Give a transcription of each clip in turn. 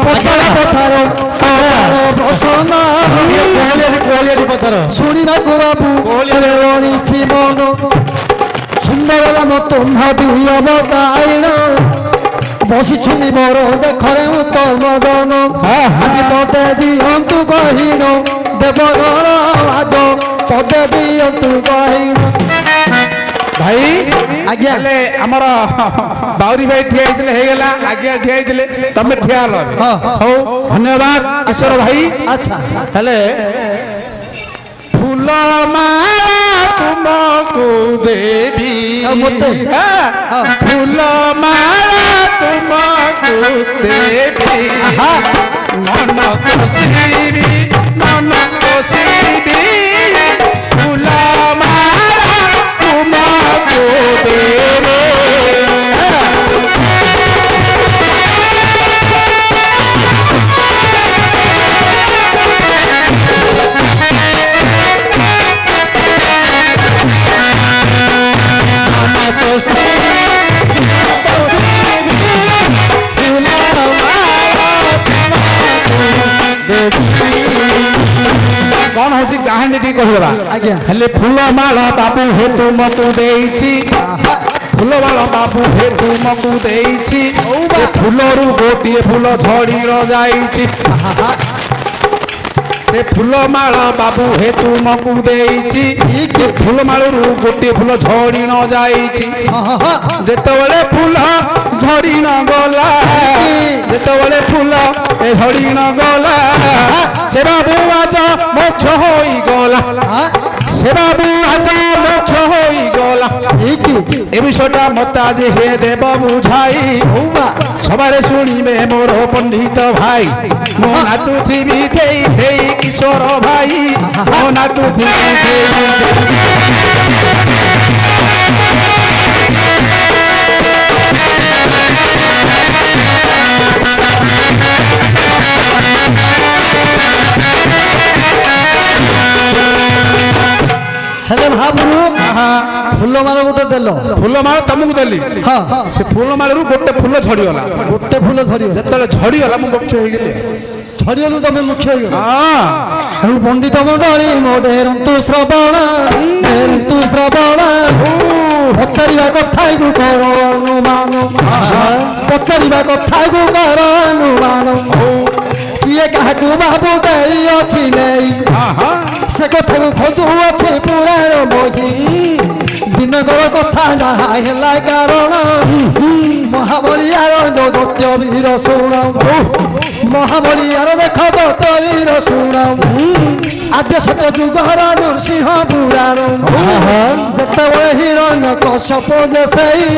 ପଚାର ପଚାର ପ୍ରସନ୍ନ ଶୁଣିବାକୁ ବାବୁ ରଣିଛି ମନ ସୁନ୍ଦର ରାମ ତୁମ୍ଭ ଦୁଇ ଅବତାରିଣ ବସିଛନ୍ତି ମୋର ଦେଖରେ ଉତ୍ତମ ଜନ ଆଜି ପଦେ ଦିଅନ୍ତୁ କହିଣ ଦେବଗଣ ଆଜ ପଦେ ଦିଅନ୍ତୁ କହିଣ ଭାଇ ଆଜ୍ଞା ହେଲେ ଆମର ବାଉରୀ ଭାଇ ଠିଆ ହେଇଥିଲେ ହେଇଗଲା ଆଜ୍ଞା ଠିଆ ହେଇଥିଲେ ତମେ ଠିଆ ହେଲ ହଉ ଧନ୍ୟବାଦ ଈଶ୍ୱର ଭାଇ ଆଚ୍ଛା ହେଲେ ଫୁଲ ମାଳା ତୁମକୁ ଦେବି ମୋତେ ଫୁଲ ମାଳା ତୁମକୁ ଦେବି ମନ ଖୁସିବି ମନ ଖୁସିବି ଫୁଲ ମାଳା ତୁମକୁ ଦେବି କଣ ହଉଛି କାହାଣୀ ଟିକେ କହିଦେବା ଆଜ୍ଞା ହେଲେ ଫୁଲ ମାଳ ବାବୁ ହେ ତୁମକୁ ଦେଇଛି ଫୁଲ ମାଳ ବାବୁ ହେ ତୁମକୁ ଦେଇଛି ଫୁଲରୁ ଗୋଟିଏ ଫୁଲ ଝଡ଼ି ଯାଇଛି ସେ ଫୁଲ ମାଳ ବାବୁ ହେ ତୁମକୁ ଦେଇଛି ଫୁଲ ମାଳରୁ ଗୋଟିଏ ଫୁଲ ଝଡ଼ି ନ ଯାଇଛି ଯେତେବେଳେ ଫୁଲ ଝଡ଼ି ନ ଗଲା ଯେତେବେଳେ ଫୁଲ ଝଡ଼ି ନ ଗଲା ସେ ବାବୁ ଆଜ ମୋକ୍ଷ ହୋଇଗଲା ସେ ବାବୁ ଆଜ ମୋକ୍ଷ ହୋଇଗଲା ଏ ବିଷୟଟା ମତେ ଆଜି ହେ ଦେବ ବୁଝାଇ ସବାରେ ଶୁଣିବେ ମୋର ପଣ୍ଡିତ ଭାଇ ମୋ ନାଚୁଥିବି ଦେଇ ଦେଇ କିଶୋର ଭାଇ ମୋ ନାଚୁଥିବି ହେଲେ ମହାପ୍ରଭୁ ଫୁଲ ମାଳ ଗୋଟେ ଦେଲ ଫୁଲ ମାଳ ତମକୁ ଦେଲି ହଁ ସେ ଫୁଲ ମାଳରୁ ଗୋଟେ ଫୁଲ ଝଡ଼ିଗଲା ଗୋଟେ ଫୁଲ ଝଡ଼ିଗଲା ଯେତେବେଳେ ଝଡ଼ିଗଲା ମୁଁ ମୁଖ୍ୟ ହେଇଗଲି ଝଡ଼ିଗଲୁ ତମେ ମୁଖ୍ୟ ହେଇଗଲ ହଁ ତେଣୁ ପଣ୍ଡିତ ମଣ୍ଡଳୀ ମୋ ଢେରନ୍ତୁ ଶ୍ରବଣ ପଚାରିବା କଥାକୁ କର ଅନୁମାନ ପଚାରିବା କଥାକୁ କର ଅନୁମାନ କିଏ କାହାକୁ ବାବୁ ଦେଇଅଛି ନେଇ ସେ କଥାକୁ ଖୋଜୁଅଛି ପୁରାଣ ବହି ଦିନକର କଥା ଯାହା ହେଲା କାରଣ ମହାବଳିଆର ଯୋଉ ଦତ୍ୟ ବୀର ଶୁଣ ମହାବଳିଆର ଦେଖ ଦତ୍ତ ବୀର ଶୁଣ ଆଦ୍ୟ ସତ୍ୟ ଯୁଗର ନୃସିଂହ ପୁରାଣ ଯେତେବେଳେ ହିରଣ୍ୟ କଶ୍ୟପ ଯେ ସେଇ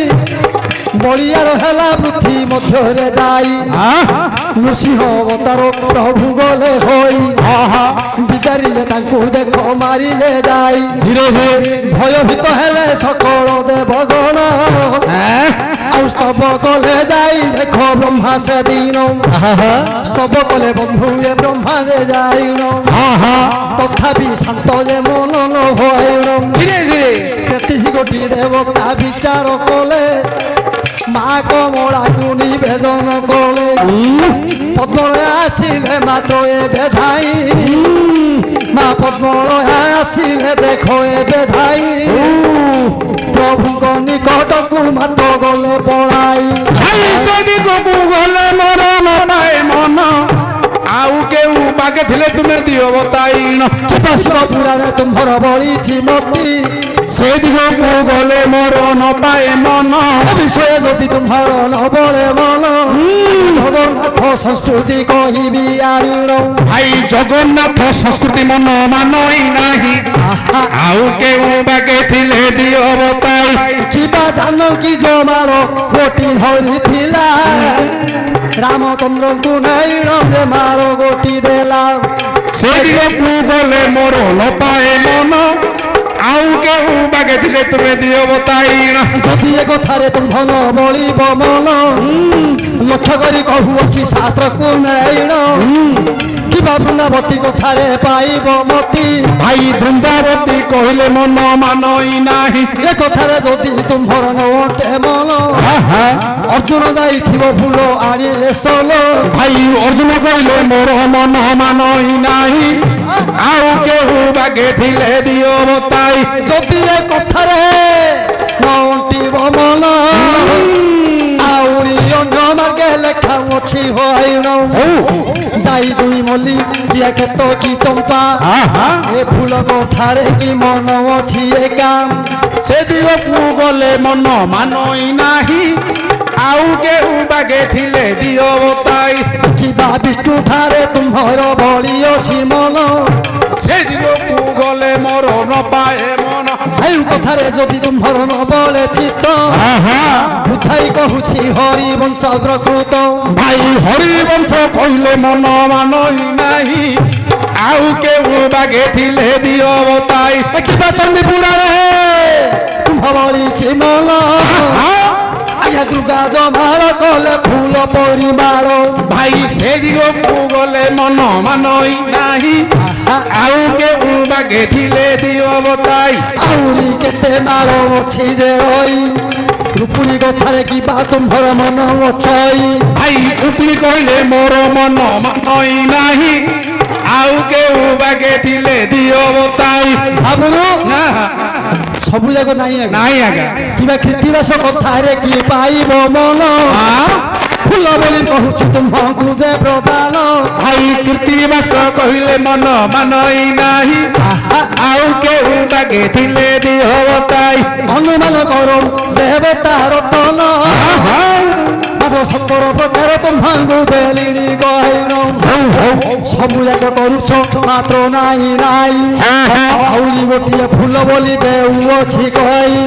ବଳିଆର ହେଲା ପୃଥ୍ୱୀ ମଧ୍ୟରେ ଯାଇ ନୃସିଂହ ଅବତାର ପ୍ରଭୁ ଗଲେ ହୋଇ ବିଦାରିଲେ ତାଙ୍କୁ ଦେଖ ମାରିଲେ ଯାଇ ଧୀରେ ଧୀରେ ଭୟଭୀତ ହେଲେ ସକଳ ଦେବଗଣ ଆଉ ସ୍ତବ କଲେ ଯାଇ ଦେଖ ବ୍ରହ୍ମା ସେଦିନ ସ୍ତବ କଲେ ବନ୍ଧୁ ଏ ବ୍ରହ୍ମା ଯେ ଯାଇଣ ତଥାପି ଶାନ୍ତ ଯେ ମନ ନ ହୋଇଣ ଧୀରେ ଧୀରେ 33 କୋଟି ଦେବତା ବିଚାର କଲେ মা কমলাকু নিবেদন কলে পদ্মলয় আসিলে মাত্র এবে ধাই মা পদ্মলয় আসিলে দেখো এবে ধাই প্রভুঙ্ক নিকটকু মাত্র গলে পড়াই সেদিকু গলে মরণ পায় মন আউ কেউ বাগে থিলে তুমি দিও বতাইন শিব পুরাণে তোমার বলিছি মতি সেদিকু গলে মরণ পায় মন বিষয়ে যদি তোমার নবলে মন জগন্নাথ সংস্কৃতি কহিবি আনিল ভাই জগন্নাথ সংস্কৃতি মন মানই নাহি আউ কেউ বাগে থিলে দিও বতাই কিবা জানো কি জমার গোটি ধরিথিলা রামচন্দ্রଙ୍କୁ নেই যে মার গোটি দেলা সেদিকু গলে মরণ পায় মন আউ কেউ বাগে থিলে তুমি দিও বতাই যদি এ কথারে তুমি ভাল বলিব মন লক্ষ্য করি কহুଅছি শাস্ত্রକୁ নেইণ কিবা বৃন্দাবতী কথারে পাইব মতি ভাই বৃন্দাবতী কহিলে মন মানই নাহি এ কথারে যদি তুমর নটে মন ଅର୍ଜୁନ ଯାଇଥିବ ଫୁଲ ଆଣିଲେ ସୋଲ ଭାଇ ଅର୍ଜୁନ କହିଲେ ମୋର ମନ ମାନଇ ନାହିଁ ଆଉ କେହୁ ବାଗେ ଥିଲେ ଦିଅ ବତାଇ ଯଦି ଏ କଥାରେ ନଟିବ ମନ ଆହୁରି ଅନ୍ୟ ମାର୍ଗେ ଲେଖା ଅଛି ହଇଣ ଯାଇ ଜୁଇ ମଲ୍ଲି କିଏ କେତ କି ଚମ୍ପା ଏ ଫୁଲ କଥାରେ କି ମନ ଅଛି ଏ କାମ ସେ ଦିଗକୁ ଗଲେ ମନ ମାନଇ ନାହିଁ ଆଉ କେହୁ ବାଗେ ଥିଲେ ଦିଅ ବତାଇ କିବା ବିଷ୍ଣୁ ଠାରେ ତୁମର ବଳି ଅଛି ମନ ସେ ଦିଗକୁ ଗଲେ ମୋର ନ ପାଏ ମନ ଏଇ କଥାରେ ଯଦି ତୁମର ନ ବଳେ ଚିତ୍ତ ବୁଝାଇ କହୁଛି ହରିବଂଶ ପ୍ରକୃତ ଭାଇ ହରିବଂଶ କହିଲେ ମନ ମାନଇ ନାହିଁ ଆଉ କେହୁ ବାଗେ ଥିଲେ ଦିଅ ବତାଇ କିବା ଚଣ୍ଡୀ ପୁରାଣେ ତୁମ୍ଭ ବଳିଛି ମନ ଆଜ୍ଞା ଦୁର୍ଗା ଜମାଳ କଲେ ଫୁଲ ପରିମାଳ ଭାଇ ସେ ଦିଗକୁ ଗଲେ ମନ ମାନଇ ନାହିଁ ଆଉ କେହୁ ବାଗେ ଥିଲେ ଦିଅ ବତାଇ ଆହୁରି କେତେ ମାଳ ଅଛି ଯେ ରହି ରୁପୁଣି କଥାରେ କିବା ତୁମ୍ଭର ମନ ଅଛଇ ଭାଇ ଉପରି କହିଲେ ମୋର ମନ ମାନଇ ନାହିଁ ଆଉ କେହୁ ବାଗେ ଥିଲେ ଦିଅ ବତାଇ ଭାବୁରୁ ସବୁ ଯାକ ନାହିଁ ଆଜ୍ଞା ନାଇଁ ଆଜ୍ଞା କିବା କୀର୍ତ୍ତିବାସ କଥାରେ କିଏ ପାଇବ ମନ ଫୁଲ ବୋଲି କହୁଛି ତୁମକୁ ଯେ ପ୍ରଦାନ ଭାଇ କୀର୍ତ୍ତିବାସ କହିଲେ ମନ ମାନଇ ନାହିଁ ଆଉ କେହୁ ବାଗେ ଥିଲେ ଦିଅ ବତାଇ ଅନୁମାନ କର ଦେବତା ରତନ ମାତ୍ର 17 ପ୍ରକାର ତୁମକୁ ଦେଲିଣି କହିନ ସବୁ ଯାକ କରୁଛ ମାତ୍ର ନାହିଁ ନାହିଁ ଆହୁରି ଗୋଟିଏ ଫୁଲ ବୋଲି ଦେଉଅଛି କହି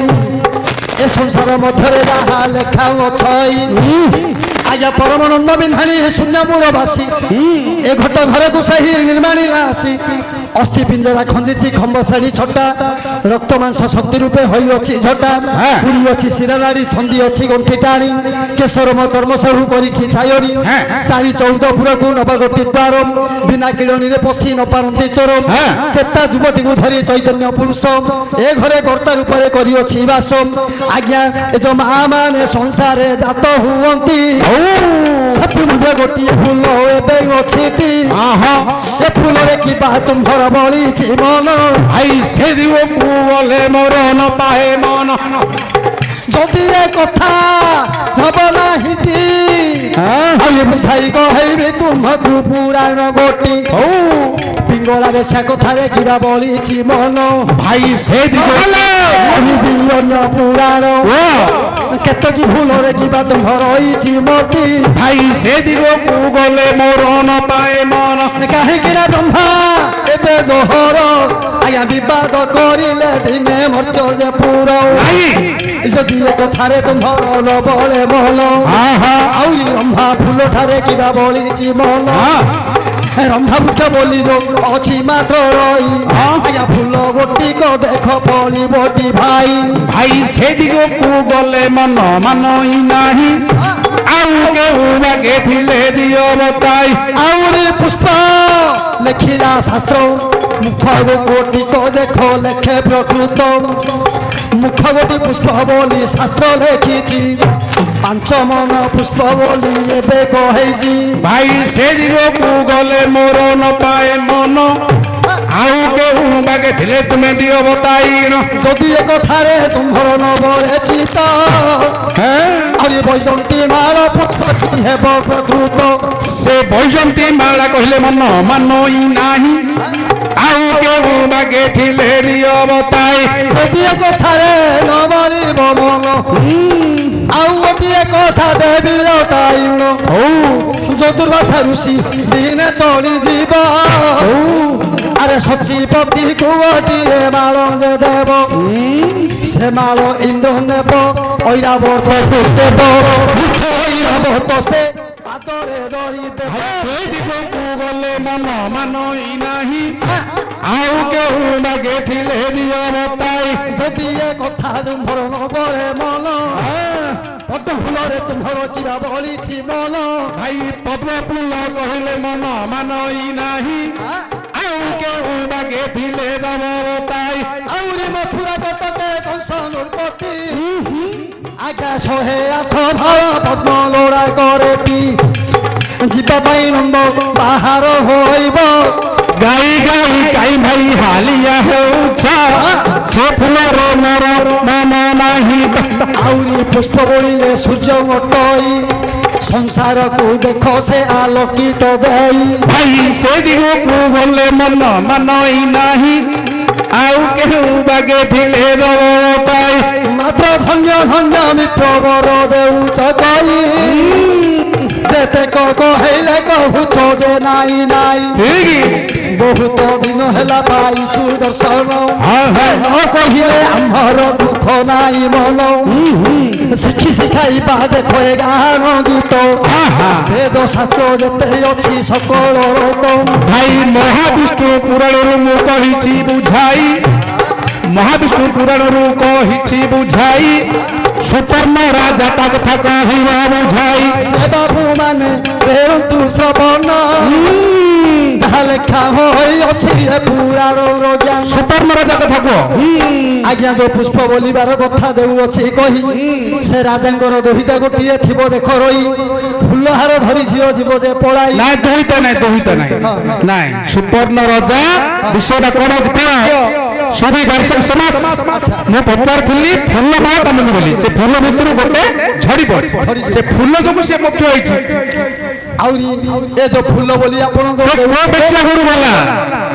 ଏ ସଂସାର ମଧ୍ୟରେ ଯାହା ଲେଖା ଅଛଇ ଆଜ୍ଞା ପରମାନନ୍ଦ ବିନ୍ଧାଣୀ ଶୂନ୍ୟପୁର ବାସୀ ଏ ଘଟ ଘରକୁ ସେହି ନିର୍ମାଣିଲା ଆସି ଅସ୍ଥି ପିଞ୍ଜରା ଖଞ୍ଜିଛି ଖମ୍ବ ଶ୍ରେଣୀ ଛଟା ରକ୍ତ ମାଂସ ଶକ୍ତି ରୂପେ ହୋଇଅଛି ଝଟା ପୁରୀ ଅଛି ଶିରାନାଡ଼ି ଛନ୍ଦି ଅଛି ଗଣ୍ଠି ଟାଣି କେଶରମ ଚର୍ମ ସବୁ କରିଛି ଛାୟଣୀ 4-14 ପୁରକୁ ନବଗୋଟି ଦ୍ୱାର ବିନା କିଳଣୀରେ ପଶି ନ ପାରନ୍ତି ଚୋର ଚେତା ଯୁବତୀକୁ ଧରି ଚୈତନ୍ୟ ପୁରୁଷ ଏ ଘରେ କର୍ତ୍ତା ରୂପରେ କରିଅଛି ବାସ ଆଜ୍ଞା ଏ ଯୋଉ ମା ମାନେ ସଂସାରେ ଜାତ ହୁଅନ୍ତି ସେଥି ମଧ୍ୟ ଗୋଟିଏ ଫୁଲ ଏବେ ଅଛିଟି ଏ ଫୁଲରେ କିବା ତୁମ୍ଭର ବଳିଛି ମନ ଭାଇ ସେ ଦିଗକୁ ଗଲେ ମୋର ନ ପାଏ ମନ ଯଦି ଏ କଥା ହବ ନାହିଁଟି ବୁଝାଇ କହିବି ତୁମକୁ ପୁରାଣ ଗୋଟି ପିଙ୍ଗଳା ବେଶା କଥାରେ କିବା ବଳିଛି ମନ ଭାଇ ସେ ଦିଗକୁ କହିବି ଅନ୍ୟ ପୁରାଣ କେତକି ଭୁଲରେ କିବା ତୁମର ରହିଛି ମତି ଭାଇ ସେ ଦିଗକୁ ଗଲେ ମୋର ନ ପାଏ ମନ କାହିଁକି ନା ବ୍ରହ୍ମା ଏବେ ଜୋହର ଆଜ୍ଞା ବିବାଦ କରିଲେ ଦିନେ ମର୍ତ୍ୟ ଯେ ପୁର ଯଦି ଏ କଥାରେ ତୁମର ନ ବଳେ ମନ ଆହୁରି ରମ୍ଭା ଫୁଲ ଠାରେ କିବା ବଳିଛି ମନ ରମ୍ଭା ବୃକ୍ଷ ବୋଲି ଯୋଉ ଅଛି ମାତ୍ର ରହି ଆଜ୍ଞା ଫୁଲ ଗୋଟିକ ଦେଖ ପଳିବଟି ଭାଇ ଭାଇ ସେ ଦିଗକୁ ଗଲେ ମନ ମାନଇ ନାହିଁ ଆଉ କେହୁ ବାଗେ ଥିଲେ ଦିଅ ବତାଇ ଆହୁରି ପୁଷ୍ପ ଲେଖିଲା ଶାସ୍ତ୍ର ମୁଖ ଗୋଟିକ ଦେଖ ଲେଖେ ପ୍ରକୃତ ମୁଖ ଗୋଟି ପୁଷ୍ପ ବୋଲି ଶାସ୍ତ୍ର ଲେଖିଛି 5 ମନ ପୁଷ୍ପ ବୋଲି ଏବେ କହେଇଛି ଭାଇ ସେ ଦିଗକୁ ଗଲେ ମୋର ନ ପାଏ ମନ ଆଉ କେହୁ ବାଗେ ଥିଲେ ତୁମେ ଦିଅ ବତାଇଣ ଯଦି ଏ କଥାରେ ତୁମ୍ଭର ନ ବଳେ ଚିତ ଆହୁରି ବୈଜନ୍ତୀ ମାଳ ପୁଷ୍ପ ହେବ ପ୍ରକୃତ ସେ ବୈଜନ୍ତୀ ମାଳା କହିଲେ ମନ ମାନଇ ନାହିଁ ଆଉ କେହୁ ବାଗେ ଥିଲେ ଦିଅ ବତାଇ ଯଦି ଏ କଥାରେ ନ ବଳିବ ମନ ଆଉ ଗୋଟିଏ କଥା ଦେବି ତାଇଣ ଚତୁର୍ମାସ ଋଷି ଦିନେ ଚଳିଯିବ ଆରେ ସଚିପତି ଗୋଟିଏ ମାଳ ଯେ ଦେବ ସେ ମାଳ ଇନ୍ଦ୍ର ନେବ ଐରାବତ ଦେବ ଐରାବତ ସେ ପାଦରେ ଧରି ଦେବ ସେ ଦିଗକୁ ଗଲେ ମନ ମାନଇ ନାହିଁ ଆଉ କେହୁ ବାଗେ ଥିଲେ ଦିଅ ବତାଇ ଯଦି ଏ କଥା ତୁମ୍ଭର ନ ବଳେ ମନ ପଦ୍ମ ଫୁଲରେ ତୁମ୍ଭର କିବା ବଳିଛି ମନ ଭାଇ ପଦ୍ମ ଫୁଲ କହିଲେ ମନ ମାନଇ ନାହିଁ ଆଉ କେହୁ ବାଗେ ଥିଲେ ଦବ ବତାଇ ଆହୁରି ମଥୁରା କଟକେ କଂସ ନୃପତି ଆଜ୍ଞା 108 ଭାର ପଦ୍ମ ଲୋଡ଼ା କରେଟି ଯିବା ପାଇଁ ନନ୍ଦ ବାହାର ହୋଇବ ଗାଇ ଗାଇ କାଇ ଭାଇ ହାଲିଆ ହେଉଛ ସେ ଫୁଲର ମୋର ମନ ନାହିଁ ଆହୁରି ପୁଷ୍ପ ବୋଳିଲେ ସୂର୍ଯ୍ୟ ଅଟଇ ସଂସାରକୁ ଦେଖ ସେ ଆଲୋକିତ ଦେଇ ଭାଇ ସେ ଦିଗକୁ ଗଲେ ମନ ମାନଇ ନାହିଁ ଆଉ କେଉଁ ବାଗେ ଥିଲେ ରବ ପାଇ ମାତ୍ର ଧନ୍ୟ ଧନ୍ୟ ମିତ୍ରବର ଦେଉଛ କଇ ଯେତେ କହିଲେ କହୁଛ ଯେ ନାଇଁ ନାଇଁ ବହୁତ ଦିନ ହେଲା ପାଇଛୁ ଦର୍ଶନ ନ କହିଲେ ଆମର ଦୁଃଖ ନାଇଁ ମନ ଶିଖି ଶିଖାଇବା ଦେଖ ଏ ଗାନ ଗୀତ ବେଦ ଶାସ୍ତ୍ର ଯେତେ ଅଛି ସକଳର ତ ଭାଇ ମହାବିଷ୍ଣୁ ପୁରାଣରୁ ମୁଁ କହିଛି ବୁଝାଇ ମହାବିଷ୍ଣୁ ପୁରାଣରୁ କହିଛି ବୁଝାଇ ସୁପର୍ଣ୍ଣ ରାଜା ତା କଥା କହିବା ବୁଝାଇ ଏ ବାବୁ ମାନେ ଫେରନ୍ତୁ ଶ୍ରବଣ ଯାହା ଲେଖା ହୋଇଅଛି ଏ ପୁରାଣର ଜ୍ଞାନ ସୁପର୍ଣ୍ଣ ରାଜା କଥା କୁହ ଆଜ୍ଞା ଯୋଉ ପୁଷ୍ପ ବୋଲିବାର କଥା ଦେଉଅଛି କହି ସେ ରାଜାଙ୍କର ଦୁହିତା ଗୋଟିଏ ଥିବ ଦେଖ ରହି ଫୁଲହାର ଧରି ଝିଅ ଯିବ ଯେ ପଳାଇ ନାଇଁ ଦୋହିତା ନାଇଁ ନାଇଁ ସୁପର୍ଣ୍ଣ ରାଜା ବିଷୟଟା କଣ ସଭି ଦର୍ଶକ ସମାଜ ମୁଁ ପଚାରୁଥିଲି ଫୁଲ ମା ତମକୁ ବୋଲି ସେ ଫୁଲ ଭିତରୁ ଗୋଟେ ଝଡି ପଡିଛି ସେ ଫୁଲ ଯୋଗୁ ସେ ମୁଖ୍ୟ ହେଇଛି ଆହୁରି ଏ ଯୋଉ ଫୁଲ ବୋଲି ଆପଣ ସେ କୋ ବେଶ୍ୟା ଘରୁ ଗଲା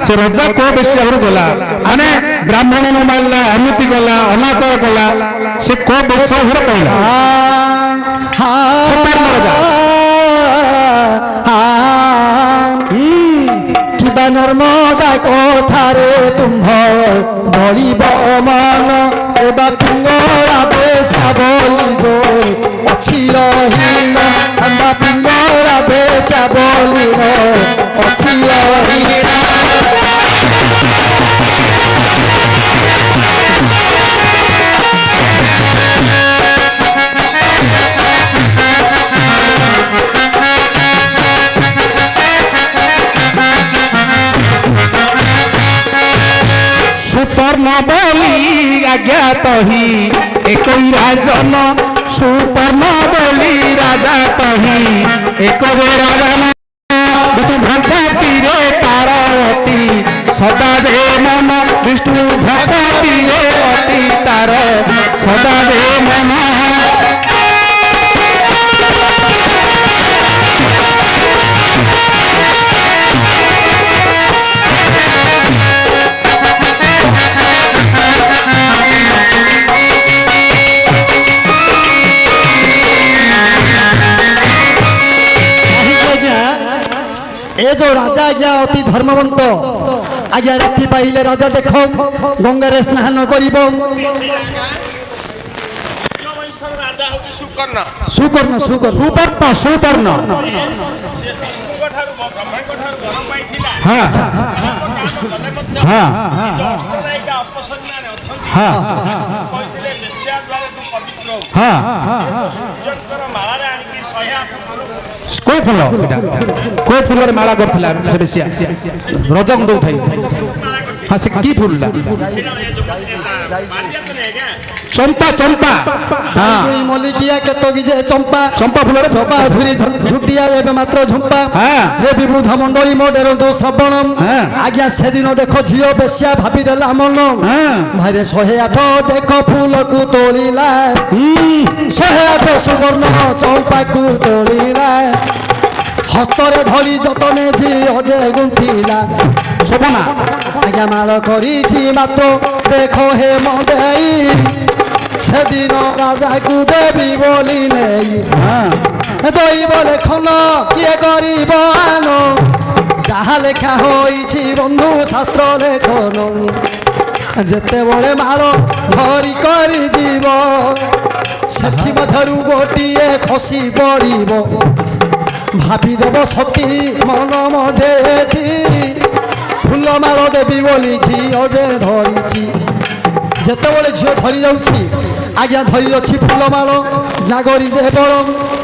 ସେ ରଜା କୋ ବେଶ୍ୟା ଘରୁ ଗଲା ମାନେ ବ୍ରାହ୍ମଣ ନ ମାରିଲା ଏମିତି ଗଲା ଅନାଚାର କଲା ସେ କୋ ବେଶ୍ୟା ଘର କହିଲା ସୁପର୍ଣ୍ଣ ରାଜା କିବା ନର୍ମଦା କଥାରେ ତୁମ୍ଭ ବଳିବ ମନ ଏବା ପିଙ୍ଗଳା ବେଶା ବୋଲି ଅଛି ରହିନ ବା ପିଙ୍ଗଳା ବେଶା ବୋଲି ଅଛି ରହିନ সুপর্ণ বলি আজ্ঞাত হি একই রাজন সুপর্ণ বলি রাজা তহি একবে রাজন ভক্তিরে তারতি সদা দে মন বিষ্ণু ভক্তিরে অতি তার সদা দে মন ए जो राजा आज्ञा अति धर्मवंत आज्ञा राति पाइले राजा देख गंगारे स्नान करिब सुकर्ण सुकर्ण सुपर्ण सुपर्ण हाँ हाँ हाँ हाँ कोई फुल कोई फुल माला करथिला से बेसिया रजक दउ थाई हां से की फुल चंपा चंपा हां मलिकिया के तो जे चंपा चंपा फुल रे झपा धुरी झुटिया एबे मात्र झुंपा हां हे विबुध मंडली मोडेर दो श्रवणम आज्ञा से दिन देखो झियो बेसिया भाबी देला मन भाई 108 देखो फूल को तोड़ीला 108 सुवर्ण चंपा को तोड़ीला हस्तरे धरी जतने झी अजे गुंथिला शोभना आज्ञा माल करिछि मात्र देखो हे मदेई सेदिन राजा को देवी बोली नहीं दैव लेखन किए करिब आनो जहा लेखा होइछि बंधु शास्त्र लेखन जेते बड़े माल धरी करी जीव सेथि मधरु गोटिए खसी पड़िब भाभी देव सती मन मधे फूल माल देवी बोली झील जे धरी जिते बड़े झील धरी जाऊँगी आज्ञा धरी अच्छी फूल माल नागरी जे बड़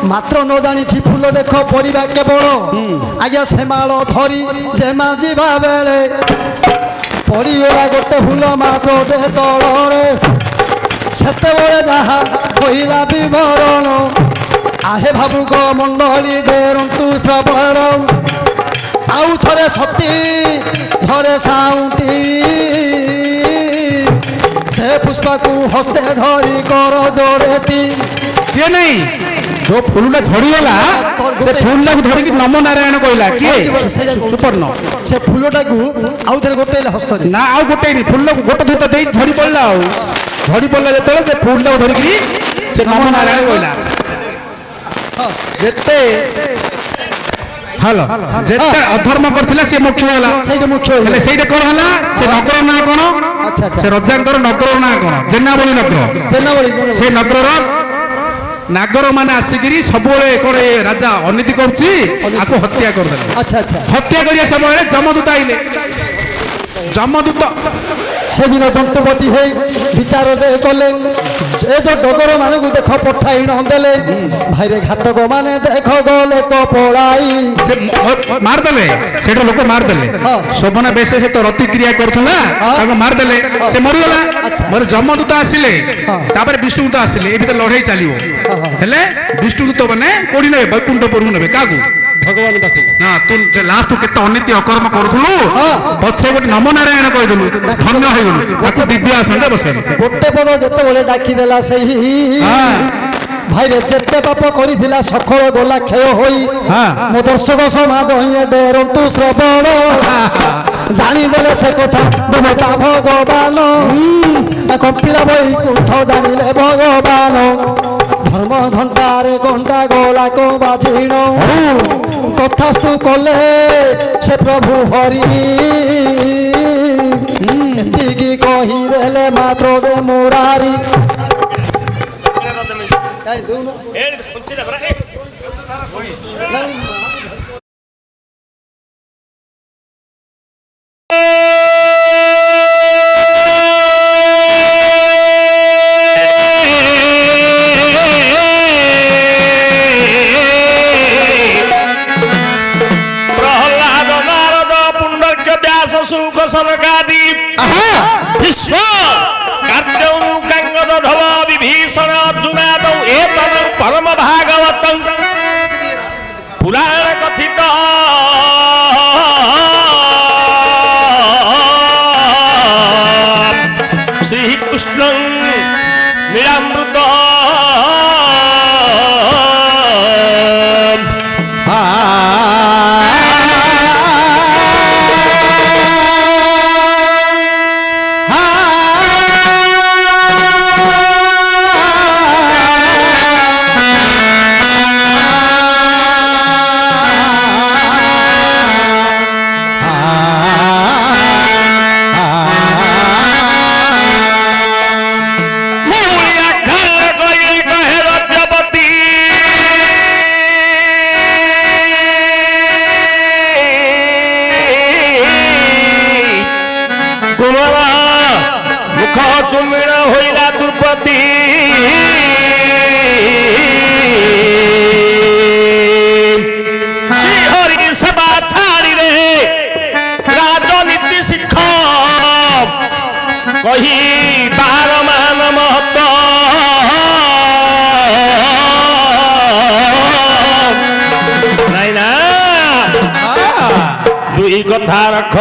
मात्र न जानी फूल देख पड़ा केवल आज्ञा से माल धरी जेमा जीवा बेले पड़गला गोटे फूल मात्र जे तल से जहा କହିଲା ବିବରଣ ଆହେ ଭାବୁକ ମଣ୍ଡଳୀ ଡେରନ୍ତୁ ଶ୍ରବଣ ଆଉ ଥରେ ସତୀ ଥରେ ସାଉଁଟି ସେ ପୁଷ୍ପକୁ ହସ୍ତେ ଧରି କର ଯୋଡ଼େଟି ସିଏ ନାଇଁ ଯୋଉ ଫୁଲଟା ଝଡ଼ିଗଲା ସେ ଫୁଲଟାକୁ ଧରିକି ନମ ନାରାୟଣ କହିଲା କିଏ ସୁପର୍ଣ୍ଣ ସେ ଫୁଲଟାକୁ ଆଉ ଥରେ ଗୋଟେଇଲେ ହସ୍ତରେ ନା ଆଉ ଗୋଟେ ଫୁଲଟାକୁ ଗୋଟେ ଧୂତ ଦେଇ ଝଡ଼ି ପଡ଼ିଲା ଆଉ ଝଡ଼ି ପଡ଼ିଲା ଯେତେବେଳେ ସେ ଫୁଲଟାକୁ ଧରିକି ସେ ନମ ନାରାୟଣ କହିଲା ଯେତେ ହ୍ୟାଲୋ ଯେତେ ଅଧର୍ମ କରିଥିଲା ସେ ମୁଖ୍ୟ ହେଲା ସେଇଟା ମୁଖ୍ୟ ହେଲେ ସେଇଟା କଣ ହେଲା ସେ ନଗର ନାଁ କଣ ଆଚ୍ଛା ଆଚ୍ଛା ସେ ରଜାଙ୍କର ନଗର ନାଁ କଣ ଜେନାବଳି ନଗର ଜେନାବଳି ସେ ନଗରର ନାଗର ମାନେ ଆସିକିରି ସବୁବେଳେ କଣ ଏ ରାଜା ଅନୀତି କରୁଛି ଆକୁ ହତ୍ୟା କରିଦେଲେ ଆଚ୍ଛା ଆଚ୍ଛା ହତ୍ୟା କରିବା ସମୟରେ ଯମଦୂତ ଆଇଲେ ଯମଦୂତ ସେଦିନ ଜନ୍ତୁପତି ହେଇ ବିଚାର ଯେ କଲେ ଏ ଯୋଉ ଡଗର ମାନଙ୍କୁ ଦେଖ ପଠାଇ ନ ଦେଲେ ଭାଇରେ ଘାତକ ମାନେ ଦେଖ ଗଲେ ପଳାଇ ସେ ମାରିଦେଲେ ସେଇଟା ଲୋକ ମାରିଦେଲେ ଶୋଭନା ବେଶ ସେ ତ ରତିକ୍ରିୟା କରୁଥିଲା ତାକୁ ମାରିଦେଲେ ସେ ମରିଗଲା ମୋର ଯମଦୂତ ଆସିଲେ ତାପରେ ବିଷ୍ଣୁଦୂତ ଆସିଲେ ଏ ଭିତରେ ଲଢେଇ ଚାଲିବ ହେଲେ ବିଷ୍ଣୁଦୂତ ମାନେ କୋଉଠି ନେବେ ବୈକୁଣ୍ଠପୁରକୁ ନେବେ କାହାକୁ ଭଗବାନ ପାଖକୁ ନା ତୁ ଲାଷ୍ଟ କେତେ ଅନୀତି ଅକର୍ମ କରୁଥିଲୁ ପଛେ ଗୋଟେ ନମ ନାରାୟଣ କହିଦେଲୁ ଧନ୍ୟ ହେଇଗଲୁ ତାକୁ ଦିବ୍ୟ ଆସନରେ ବସେଇଲୁ ଗୋଟେ ପଦ ଯେତେବେଳେ ଡାକିଦେଲା ସେହି ଭାଇରେ ଯେତେ ପାପ କରିଥିଲା ସକଳ ଗଲା କ୍ଷୟ ହୋଇ ମୋ ଦର୍ଶକ ସମାଜ ଡେରନ୍ତୁ ଶ୍ରବଣ ଜାଣିଦେଲେ ସେ କଥା ଦେବତା ଭଗବାନ କମ୍ପିଲା ବୈକୁଣ୍ଠ ଜାଣିଲେ ଭଗବାନ ଧର୍ମ ଘଣ୍ଟାରେ ଘଣ୍ଟା ଗଲା କୋ ବାଜିଣ କଥାସ୍ତୁ କଲେ ସେ ପ୍ରଭୁ ହରି ଏତିକି କହିଦେଲେ ମାତ୍ର ଯେ ମୁରାରୀ सुख सनकादि विश्व कार्त्यौनु कांगद धव विभीषण अर्जुनाद एतद परम भागवत पुराण कथित श्री कृष्ण नीलामृत कही बार मान महत नाई ना दुई कथा रख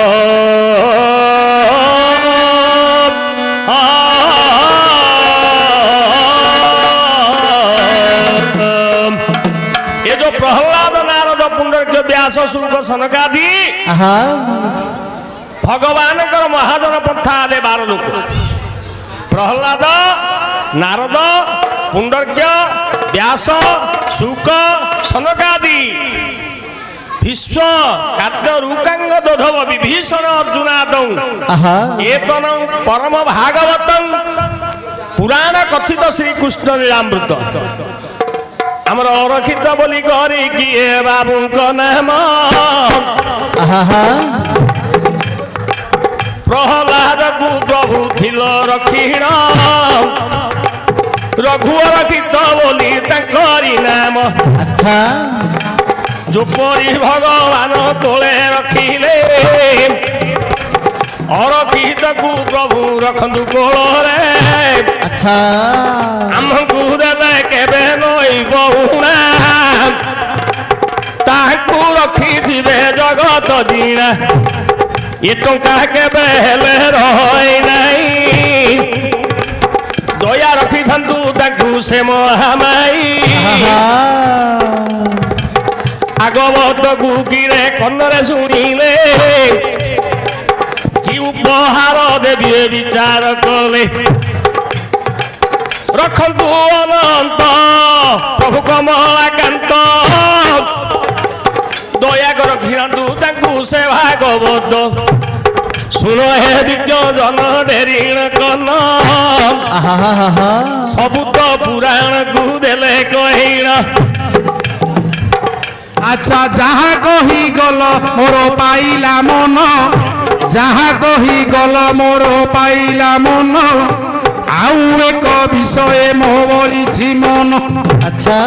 ये जो प्रहलाद नारद पुंडरीक व्यास शुक सनकादि भगवान महाजन पंथा आले 12 लोक प्रहलाद नारद पुंडरीक व्यास शुक सनकादि विश्व कार्य रुकांग दोधव विभीषण अर्जुनाद एतन परम भागवत पुराण कथित श्री कृष्ण लीलामृत आमर अरखित बोली करी किए बाबू नाम प्रहलाद को प्रभु थिल रखिण रघुवर रखित बोली तंकरी नाम अच्छा जो परी भगवान तोले रखिले अरखित को प्रभु रखंदु कोल रे अच्छा हमको देले ଜିଣା ଏ ଟଙ୍କା କେବେ ହେଲେ ରହେ ନାହିଁ ଦୟା ରଖିଥାନ୍ତୁ ତାଙ୍କୁ ସେ ମହାମାଇ ଭାଗବତକୁ କିରେ କର୍ଣ୍ଣରେ ଶୁଣିଲେ କି ଉପହାର ଦେବି ବିଚାର କଲେ ରଖନ୍ତୁ ଅନନ୍ତ ପ୍ରଭୁ କମଳାକାନ୍ତ ଦୟାକର ରଖିଥାନ୍ତୁ ତାଙ୍କୁ ସେ ଭାଗବତ ଶୁଣ ହେ ବିଜ୍ଞ ଜନ ଡେରିଣ କନ ସବୁ ତ ପୁରାଣକୁ ଦେଲେ କହିଣ আচ্ছা যাহা কহি গল মোর পাইলা মন যাহা কহি গল মোর পাইলা মন আউ এক বিষয়ে মো বলিছি মন আচ্ছা